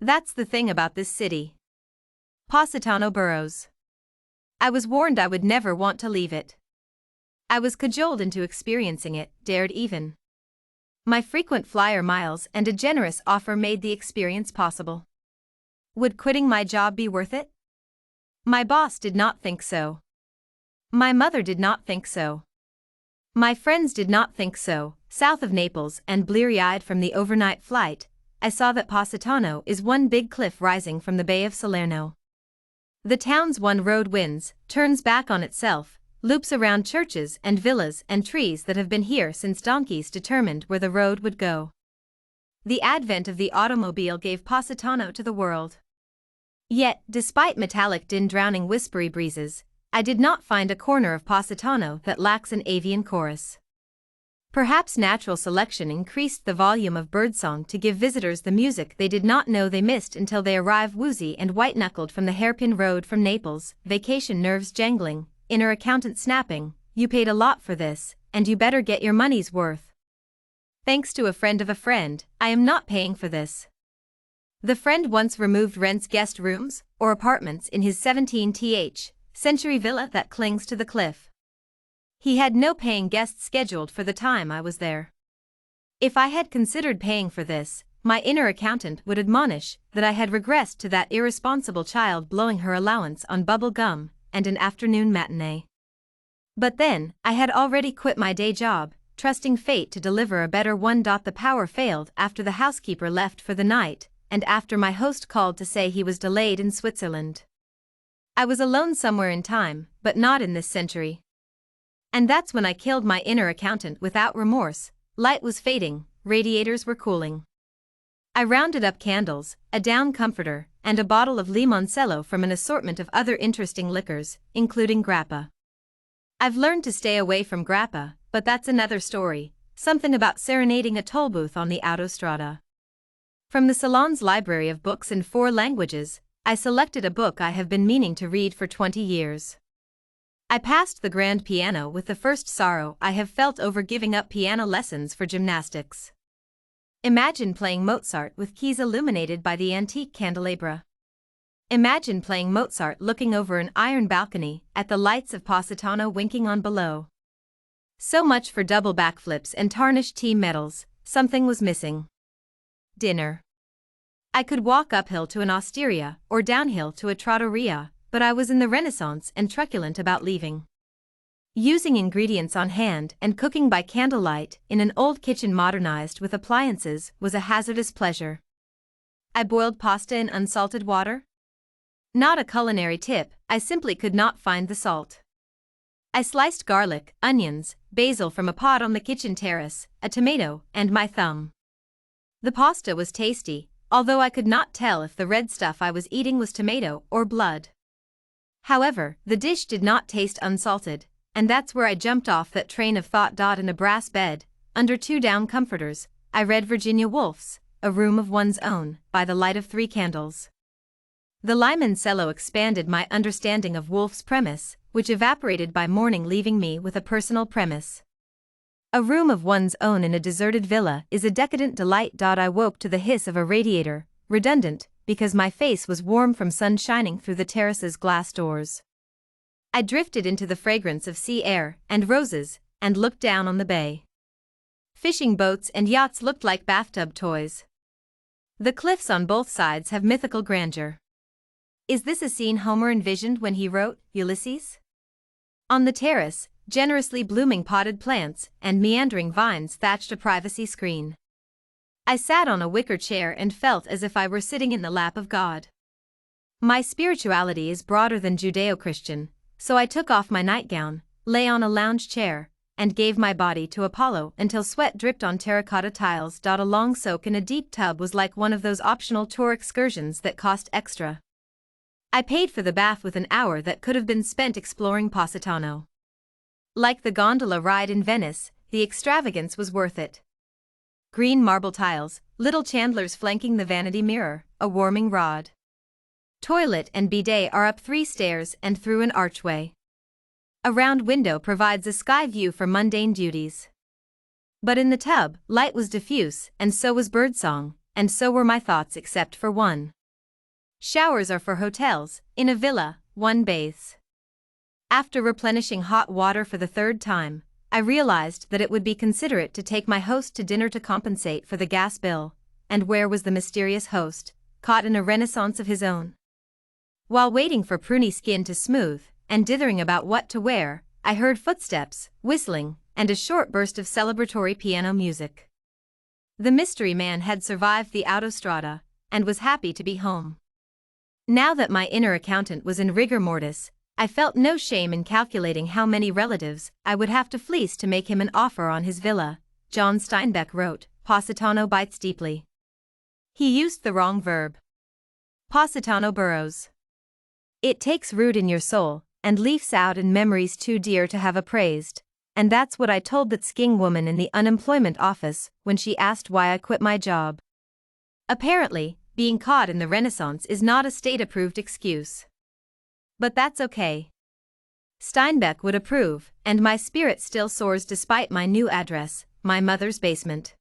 That's the thing about this city. Positano Burrows. I was warned I would never want to leave it. I was cajoled into experiencing it, dared even. My frequent flyer miles and a generous offer made the experience possible. Would quitting my job be worth it? My boss did not think so. My mother did not think so. My friends did not think so. South of Naples and bleary-eyed from the overnight flight, I saw that Positano is one big cliff rising from the Bay of Salerno. The town's one road winds, turns back on itself, loops around churches and villas and trees that have been here since donkeys determined where the road would go. The advent of the automobile gave Positano to the world. Yet, despite metallic din drowning whispery breezes, I did not find a corner of Positano that lacks an avian chorus. Perhaps natural selection increased the volume of birdsong to give visitors the music they did not know they missed until they arrive woozy and white-knuckled from the hairpin road from Naples, vacation nerves jangling, inner accountant snapping, "You paid a lot for this, and you better get your money's worth." Thanks to a friend of a friend, I am not paying for this. The friend once removed rents guest rooms or apartments in his 17th century villa that clings to the cliff. He had no paying guests scheduled for the time I was there. If I had considered paying for this, my inner accountant would admonish that I had regressed to that irresponsible child blowing her allowance on bubble gum and an afternoon matinee. But then, I had already quit my day job, trusting fate to deliver a better one. The power failed after the housekeeper left for the night, and after my host called to say he was delayed in Switzerland. I was alone somewhere in time, but not in this century. And that's when I killed my inner accountant without remorse. Light was fading, radiators were cooling. I rounded up candles, a down comforter, and a bottle of limoncello from an assortment of other interesting liquors, including grappa. I've learned to stay away from grappa, but that's another story, something about serenading a toll booth on the autostrada. From the salon's library of books in 4 languages, I selected a book I have been meaning to read for 20 years. I passed the grand piano with the first sorrow I have felt over giving up piano lessons for gymnastics. Imagine playing Mozart with keys illuminated by the antique candelabra. Imagine playing Mozart looking over an iron balcony at the lights of Positano winking on below. So much for double backflips and tarnished team medals. Something was missing. Dinner. I could walk uphill to an osteria or downhill to a trattoria, but I was in the Renaissance and truculent about leaving. Using ingredients on hand and cooking by candlelight in an old kitchen modernized with appliances was a hazardous pleasure. I boiled pasta in unsalted water? Not a culinary tip, I simply could not find the salt. I sliced garlic, onions, basil from a pot on the kitchen terrace, a tomato, and my thumb. The pasta was tasty, although I could not tell if the red stuff I was eating was tomato or blood. However, the dish did not taste unsalted, and that's where I jumped off that train of thought. In a brass bed, under 2 down comforters, I read Virginia Woolf's A Room of One's Own by the light of 3 candles. The limoncello expanded my understanding of Woolf's premise, which evaporated by morning, leaving me with a personal premise. A room of one's own in a deserted villa is a decadent delight. I woke to the hiss of a radiator, redundant, because my face was warm from sun shining through the terrace's glass doors. I drifted into the fragrance of sea air and roses, and looked down on the bay. Fishing boats and yachts looked like bathtub toys. The cliffs on both sides have mythical grandeur. Is this a scene Homer envisioned when he wrote Ulysses? On the terrace, generously blooming potted plants and meandering vines thatched a privacy screen. I sat on a wicker chair and felt as if I were sitting in the lap of God. My spirituality is broader than Judeo-Christian, so I took off my nightgown, lay on a lounge chair, and gave my body to Apollo until sweat dripped on terracotta tiles. A long soak in a deep tub was like one of those optional tour excursions that cost extra. I paid for the bath with an hour that could have been spent exploring Positano. Like the gondola ride in Venice, the extravagance was worth it. Green marble tiles, little chandlers flanking the vanity mirror, a warming rod. Toilet and bidet are up 3 stairs and through an archway. A round window provides a sky view for mundane duties. But in the tub, light was diffuse, and so was birdsong, and so were my thoughts except for one. Showers are for hotels, in a villa, one bathes. After replenishing hot water for the third time, I realized that it would be considerate to take my host to dinner to compensate for the gas bill, and where was the mysterious host, caught in a renaissance of his own? While waiting for pruny skin to smooth, and dithering about what to wear, I heard footsteps, whistling, and a short burst of celebratory piano music. The mystery man had survived the autostrada, and was happy to be home. Now that my inner accountant was in rigor mortis, I felt no shame in calculating how many relatives I would have to fleece to make him an offer on his villa. John Steinbeck wrote, Positano bites deeply. He used the wrong verb. Positano burrows. It takes root in your soul, and leafs out in memories too dear to have appraised, and that's what I told that sking woman in the unemployment office when she asked why I quit my job. Apparently, being caught in the Renaissance is not a state-approved excuse. But that's okay. Steinbeck would approve, and my spirit still soars despite my new address, my mother's basement.